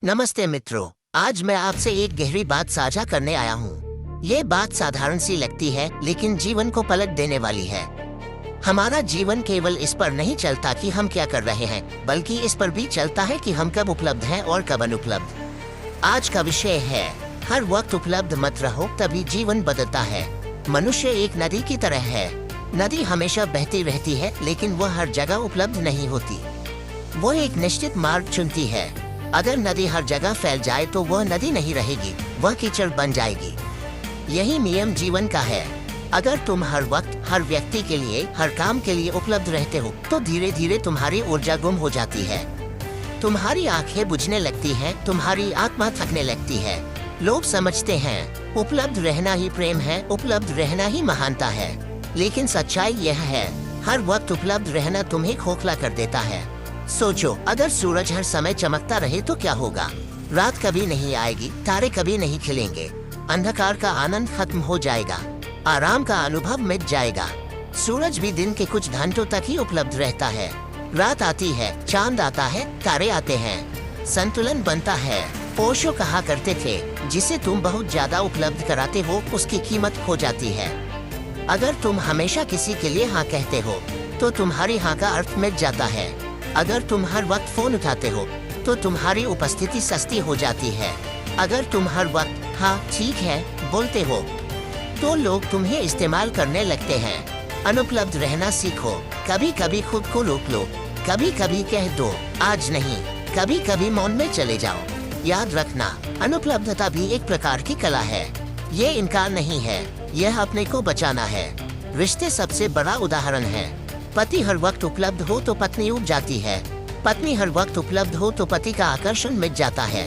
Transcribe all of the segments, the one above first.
नमस्ते मित्रों, आज मैं आपसे एक गहरी बात साझा करने आया हूँ। ये बात साधारण सी लगती है, लेकिन जीवन को पलट देने वाली है। हमारा जीवन केवल इस पर नहीं चलता कि हम क्या कर रहे हैं, बल्कि इस पर भी चलता है कि हम कब उपलब्ध हैं और कब अनुपलब्ध। आज का विषय है, हर वक्त उपलब्ध मत रहो, तभी जीवन बदलता है। मनुष्य एक नदी की तरह है। नदी हमेशा बहती रहती है, लेकिन वह हर जगह उपलब्ध नहीं होती। वो एक निश्चित मार्ग चुनती है। अगर नदी हर जगह फैल जाए तो वह नदी नहीं रहेगी, वह कीचड़ बन जाएगी। यही नियम जीवन का है। अगर तुम हर वक्त हर व्यक्ति के लिए, हर काम के लिए उपलब्ध रहते हो, तो धीरे धीरे तुम्हारी ऊर्जा गुम हो जाती है। तुम्हारी आंखें बुझने लगती हैं, तुम्हारी आत्मा थकने लगती है। लोग समझते हैं उपलब्ध रहना ही प्रेम है, उपलब्ध रहना ही महानता है। लेकिन सच्चाई यह है, हर वक्त उपलब्ध रहना तुम्हें खोखला कर देता है। सोचो, अगर सूरज हर समय चमकता रहे तो क्या होगा? रात कभी नहीं आएगी, तारे कभी नहीं खिलेंगे, अंधकार का आनंद खत्म हो जाएगा, आराम का अनुभव मिट जाएगा। सूरज भी दिन के कुछ घंटों तक ही उपलब्ध रहता है। रात आती है, चांद आता है, तारे आते हैं, संतुलन बनता है। ओशो कहा करते थे, जिसे तुम बहुत ज्यादा उपलब्ध कराते हो, उसकी कीमत खो जाती है। अगर तुम हमेशा किसी के लिए हाँ कहते हो, तो तुम्हारी हाँ का अर्थ मिट जाता है। अगर तुम हर वक्त फोन उठाते हो, तो तुम्हारी उपस्थिति सस्ती हो जाती है। अगर तुम हर वक्त हाँ ठीक है बोलते हो, तो लोग तुम्हें इस्तेमाल करने लगते हैं। अनुपलब्ध रहना सीखो। कभी कभी खुद को रोक लो, कभी कभी कह दो आज नहीं, कभी कभी मौन में चले जाओ। याद रखना, अनुपलब्धता भी एक प्रकार की कला है। ये इनकार नहीं है, यह अपने को बचाना है। रिश्ते सबसे बड़ा उदाहरण है। पति हर वक्त उपलब्ध हो तो पत्नी उब जाती है, पत्नी हर वक्त उपलब्ध हो तो पति का आकर्षण मिट जाता है।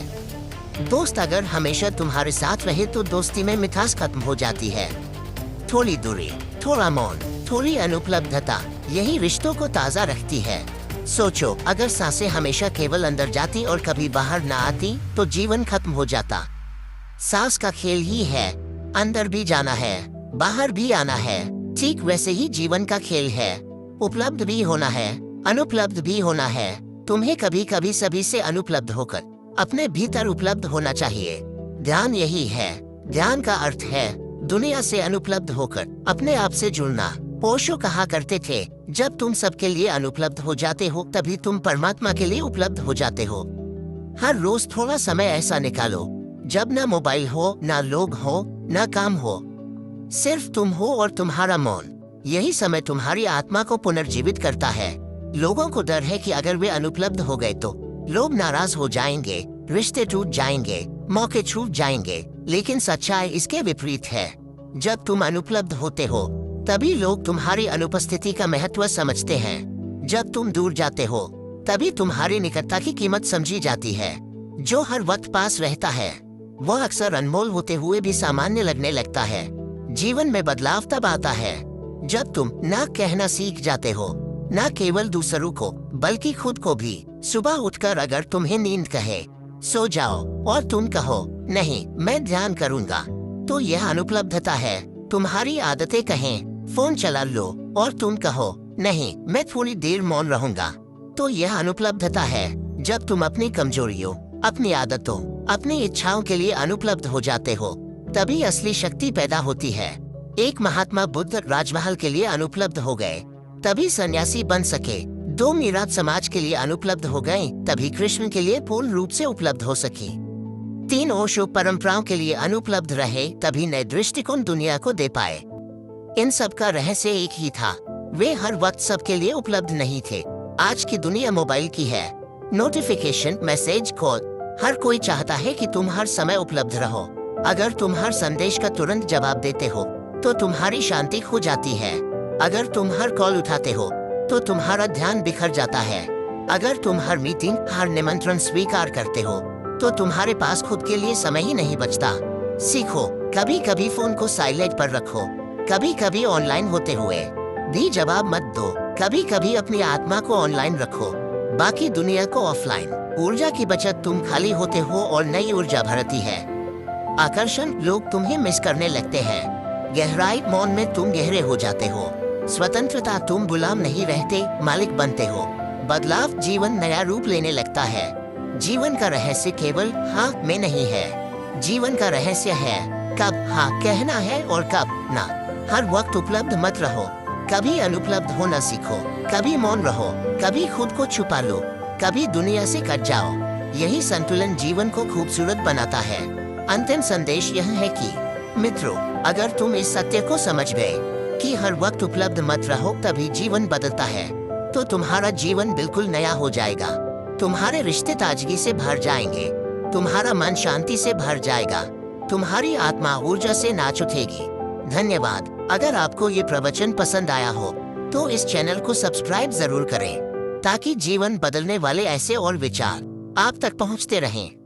दोस्त अगर हमेशा तुम्हारे साथ रहे तो दोस्ती में मिठास खत्म हो जाती है। थोड़ी दूरी, थोड़ा मौन, थोड़ी अनुपलब्धता, यही रिश्तों को ताज़ा रखती है। सोचो, अगर सांसें हमेशा केवल अंदर जाती और कभी बाहर ना आती, तो जीवन खत्म हो जाता। सांस का खेल ही है, अंदर भी जाना है, बाहर भी आना है। ठीक वैसे ही जीवन का खेल है। उपलब्ध भी होना है, अनुपलब्ध भी होना है। तुम्हें कभी कभी सभी से अनुपलब्ध होकर अपने भीतर उपलब्ध होना चाहिए। ध्यान यही है। ध्यान का अर्थ है दुनिया से अनुपलब्ध होकर अपने आप से जुड़ना। ओशो कहा करते थे, जब तुम सबके लिए अनुपलब्ध हो जाते हो, तभी तुम परमात्मा के लिए उपलब्ध हो जाते हो। हर रोज थोड़ा समय ऐसा निकालो, जब ना मोबाइल हो, ना लोग हो, ना काम हो, सिर्फ तुम हो और तुम्हारा मौन। यही समय तुम्हारी आत्मा को पुनर्जीवित करता है। लोगों को डर है कि अगर वे अनुपलब्ध हो गए तो लोग नाराज हो जाएंगे, रिश्ते टूट जाएंगे, मौके छूट जाएंगे। लेकिन सच्चाई इसके विपरीत है। जब तुम अनुपलब्ध होते हो, तभी लोग तुम्हारी अनुपस्थिति का महत्व समझते हैं। जब तुम दूर जाते हो, तभी तुम्हारी निकटता की कीमत समझी जाती है। जो हर वक्त पास रहता है, वह अक्सर अनमोल होते हुए भी सामान्य लगने लगता है। जीवन में बदलाव तब आता है जब तुम ना कहना सीख जाते हो, ना केवल दूसरों को, बल्कि खुद को भी। सुबह उठकर अगर तुम्हें नींद कहे सो जाओ, और तुम कहो नहीं मैं ध्यान करूंगा, तो यह अनुपलब्धता है। तुम्हारी आदतें कहें फोन चला लो, और तुम कहो नहीं मैं थोड़ी देर मौन रहूंगा, तो यह अनुपलब्धता है। जब तुम अपनी कमजोरियों, अपनी आदतों, अपनी इच्छाओं के लिए अनुपलब्ध हो जाते हो, तभी असली शक्ति पैदा होती है। एक महात्मा बुद्ध राजमहल के लिए अनुपलब्ध हो गए, तभी सन्यासी बन सके। दो मीरात समाज के लिए अनुपलब्ध हो गए, तभी कृष्ण के लिए पूर्ण रूप से उपलब्ध हो सकी। तीन ओशो परंपराओं के लिए अनुपलब्ध रहे, तभी नए दृष्टिकोण दुनिया को दे पाए। इन सब का रहस्य एक ही था, वे हर वक्त सबके लिए उपलब्ध नहीं थे। आज की दुनिया मोबाइल की है। नोटिफिकेशन, मैसेज, कॉल, हर कोई चाहता है कि तुम हर समय उपलब्ध रहो। अगर तुम हर संदेश का तुरंत जवाब देते हो, तो तुम्हारी शांति खो जाती है। अगर तुम हर कॉल उठाते हो, तो तुम्हारा ध्यान बिखर जाता है। अगर तुम हर मीटिंग, हर निमंत्रण स्वीकार करते हो, तो तुम्हारे पास खुद के लिए समय ही नहीं बचता। सीखो, कभी कभी फोन को साइलेंट पर रखो, कभी कभी ऑनलाइन होते हुए भी जवाब मत दो, कभी कभी अपनी आत्मा को ऑनलाइन रखो, बाकी दुनिया को ऑफलाइन। ऊर्जा की बचत तुम खाली होते हो और नई ऊर्जा भरती है। आकर्षण, लोग तुम्हें मिस करने लगते हैं। गहराई, मौन में तुम गहरे हो जाते हो। स्वतंत्रता, तुम गुलाम नहीं रहते, मालिक बनते हो। बदलाव, जीवन नया रूप लेने लगता है। जीवन का रहस्य केवल हाँ में नहीं है। जीवन का रहस्य है कब हाँ कहना है और कब ना। हर वक्त उपलब्ध मत रहो, कभी अनुपलब्ध होना सीखो। कभी मौन रहो, कभी खुद को छुपा लो, कभी दुनिया से कट जाओ। यही संतुलन जीवन को खूबसूरत बनाता है। अंतिम संदेश यह है कि मित्रों, अगर तुम इस सत्य को समझ गए कि हर वक्त उपलब्ध मत रहो तभी जीवन बदलता है, तो तुम्हारा जीवन बिल्कुल नया हो जाएगा। तुम्हारे रिश्ते ताजगी से भर जाएंगे, तुम्हारा मन शांति से भर जाएगा, तुम्हारी आत्मा ऊर्जा से नाच उठेगी। धन्यवाद। अगर आपको ये प्रवचन पसंद आया हो तो इस चैनल को सब्सक्राइब जरूर करें ताकि जीवन बदलने वाले ऐसे और विचार आप तक पहुंचते रहें।